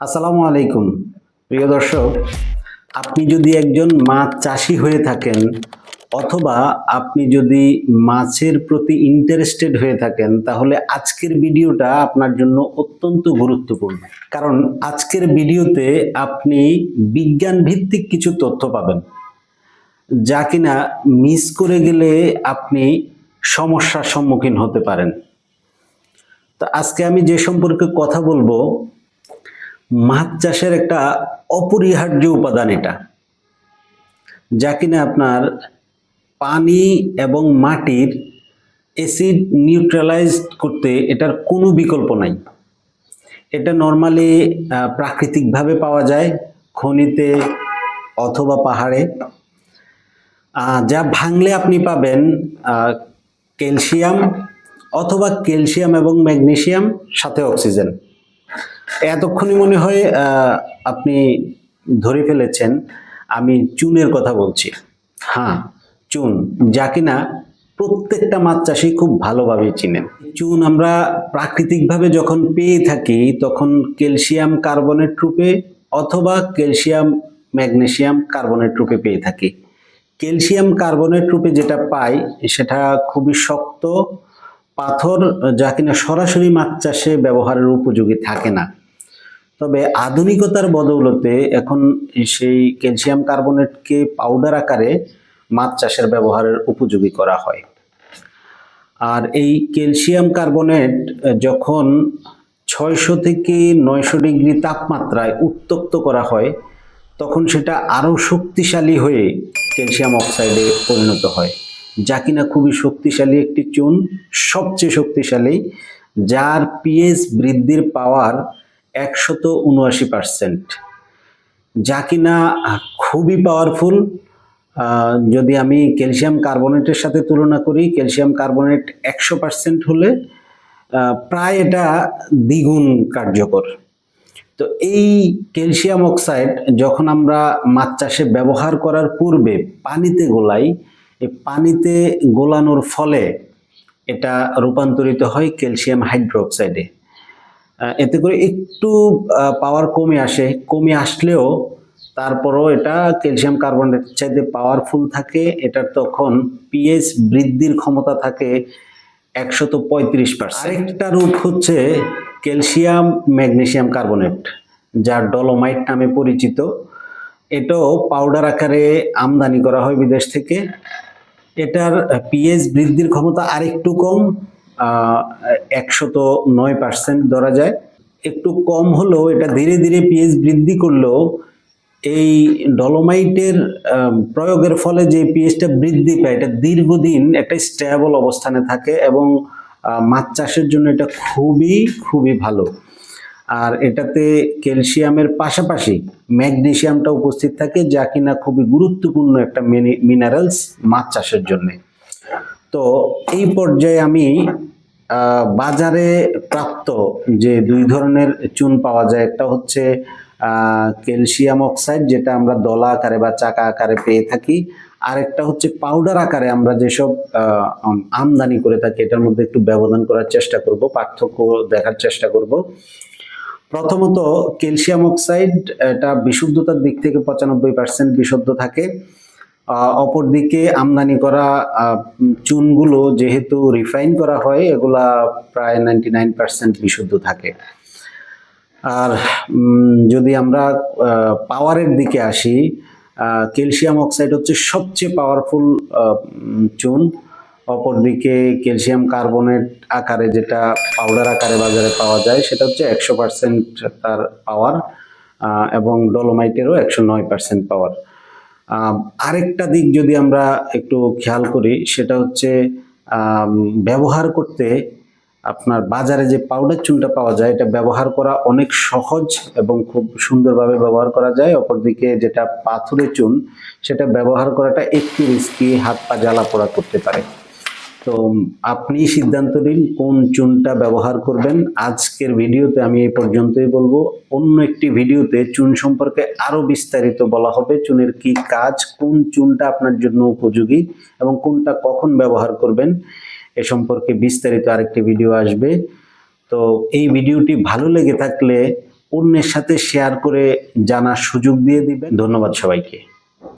আসসালামু আলাইকুম প্রিয় দর্শক, আপনি যদি একজন মাছ চাষি হয়ে থাকেন অথবা আপনি যদি মাছের প্রতি ইন্টারেস্টেড হয়ে থাকেন, তাহলে আজকের ভিডিওটা আপনার জন্য অত্যন্ত গুরুত্বপূর্ণ। কারণ আজকের ভিডিওতে আপনি বিজ্ঞান ভিত্তিক কিছু তথ্য পাবেন, যা কিনা মিস করে গেলে আপনি সমস্যার সম্মুখীন হতে পারেন। তো আজকে আমি যে সম্পর্কে কথা বলবো, মাছ চাষের একটা অপরিহার্য উপাদান এটা, যা কিনা আপনার পানি এবং মাটির অ্যাসিড নিউট্রালাইজ করতে এটার কোনো বিকল্প নাই। এটা নর্মালি প্রাকৃতিকভাবে পাওয়া যায় খনিতে অথবা পাহাড়ে। যা ভাঙলে আপনি পাবেন ক্যালসিয়াম অথবা ক্যালসিয়াম এবং ম্যাগনেসিয়াম সাথে অক্সিজেন। এতক্ষণই মনে হয় আপনি ধরে ফেলেছেন আমি চুনের কথা বলছি। হ্যাঁ, চুন, যা কিনা প্রত্যেকটা মাছ চাষি খুব ভালোভাবে চিনেন। চুন আমরা প্রাকৃতিকভাবে যখন পেয়ে থাকি তখন ক্যালসিয়াম কার্বনেট রূপে অথবা ক্যালসিয়াম ম্যাগনেসিয়াম কার্বনেট রূপে পেয়ে থাকি। ক্যালসিয়াম কার্বনেট রূপে যেটা পাই সেটা খুবই শক্ত পাথর, যা কিনা সরাসরি মাছ চাষে ব্যবহারের উপযোগী থাকে না। তবে আধুনিকতার বদৌলতে এখন সেই ক্যালসিয়াম কার্বনেটকে পাউডার আকারে মাছ চাষের ব্যবহারের উপযোগী করা হয়। আর এই ক্যালসিয়াম কার্বনেট যখন 600 থেকে 900 ডিগ্রি তাপমাত্রায় উত্তপ্ত করা হয়, তখন সেটা আরও শক্তিশালী হয়ে ক্যালসিয়াম অক্সাইডে পরিণত হয়, যা কিনা খুবই শক্তিশালী একটি চুন, সবচেয়ে শক্তিশালী, যার পিএইচ বৃদ্ধির পাওয়ার 179%, যা কিনা খুবই পাওয়ারফুল। যদি আমি ক্যালসিয়াম কার্বনেটের সাথে তুলনা করি, ক্যালসিয়াম কার্বনেট 100% হলে প্রায় এটা দ্বিগুণ কার্যকর। তো এই ক্যালসিয়াম অক্সাইড যখন আমরা মাছ চাষে ব্যবহার করার পূর্বে পানিতে গোলাই, এই পানিতে গোলানোর ফলে এটা রূপান্তরিত হয় ক্যালসিয়াম হাইড্রোক্সাইডে। এতে করে একটু পাওয়ার কমে আসলেও তারপরও এটা ক্যালসিয়াম কার্বনেট চাইতে পাওয়ারফুল থাকে। এটার তখন পিএইচ বৃদ্ধির ক্ষমতা থাকে 135%। আরেকটা রূপ হচ্ছে ক্যালসিয়াম ম্যাগনেসিয়াম কার্বনেট, যা ডলোমাইট নামে পরিচিত। এটাও পাউডার আকারে আমদানি করা হয় বিদেশ থেকে। এটার পিএইচ বৃদ্ধির ক্ষমতা আরেকটু কম, 109% ধরা যায়। একটু কম হলেও এটা ধীরে ধীরে পিএইচ বৃদ্ধি করলেও এই ডলোমাইটের প্রয়োগের ফলে যে পিএইচটা বৃদ্ধি পায়, এটা দীর্ঘদিন একটা স্টেবল অবস্থানে থাকে এবং মাছ চাষের জন্য এটা খুবই খুবই ভালো। আর এটাতে ক্যালসিয়ামের পাশাপাশি ম্যাগনেসিয়ামটা উপস্থিত থাকে, যা কিনা খুবই গুরুত্বপূর্ণ একটা মিনারেলস মাছ চাষের জন্য। তো এই পর্যায়ে আমি বাজারে প্রাপ্ত যে দুই ধরনের চুন পাওয়া যায়, একটা হচ্ছে ক্যালসিয়াম অক্সাইড, যেটা আমরা দলা আকারে বা চাকা আকারে পেয়ে থাকি, আরেকটা হচ্ছে পাউডার আকারে আমরা যেসব আমদানি করে থাকি। এটার মধ্যে একটু ব্যবধান করার চেষ্টা করব, পার্থক্য দেখার চেষ্টা করব। প্রথমত ক্যালসিয়াম অক্সাইড, এটা বিশুদ্ধতার দিক থেকে 95% বিশুদ্ধ থাকে। অপরদিকে আমদানি করা চুনগুলো যেহেতু রিফাইন করা হয়, এগুলা প্রায় 99% বিশুদ্ধ থাকে। আর যদি আমরা পাওয়ারের দিকে আসি, ক্যালসিয়াম অক্সাইড হচ্ছে সবচেয়ে পাওয়ারফুল চুন। অপরদিকে ক্যালসিয়াম কার্বনেট আকারে, যেটা পাউডার আকারে বাজারে পাওয়া যায়, সেটা হচ্ছে 100% তার পাওয়ার, এবং ডলোমাইটেরও 109% পাওয়ার। আরেকটা দিক যদি আমরা একটু খেয়াল করি, সেটা হচ্ছে ব্যবহার করতে আপনার বাজারে যে পাউডার চুনটা পাওয়া যায়, এটা ব্যবহার করা অনেক সহজ এবং খুব সুন্দরভাবে ব্যবহার করা যায়। অপরদিকে যেটা পাথরের চুন, সেটা ব্যবহার করাটা একটু রিস্কি, হাত পা জ্বালা পোড়া করতে পারে। তো আপনি সিদ্ধান্ত নিন কোন চুনটা ব্যবহার করবেন। আজকের ভিডিওতে আমি এই পর্যন্তই বলবো। অন্য একটি ভিডিওতে চুন সম্পর্কে আরো বিস্তারিত বলা হবে, চুনের কি কাজ, কোন চুনটা আপনার জন্য উপযোগী এবং কোনটা কখন ব্যবহার করবেন, এ সম্পর্কে বিস্তারিত আরেকটি ভিডিও আসবে। তো এই ভিডিওটি ভালো লেগে থাকলে অন্যের সাথে শেয়ার করে জানার সুযোগ দিয়ে দিবেন। ধন্যবাদ সবাইকে।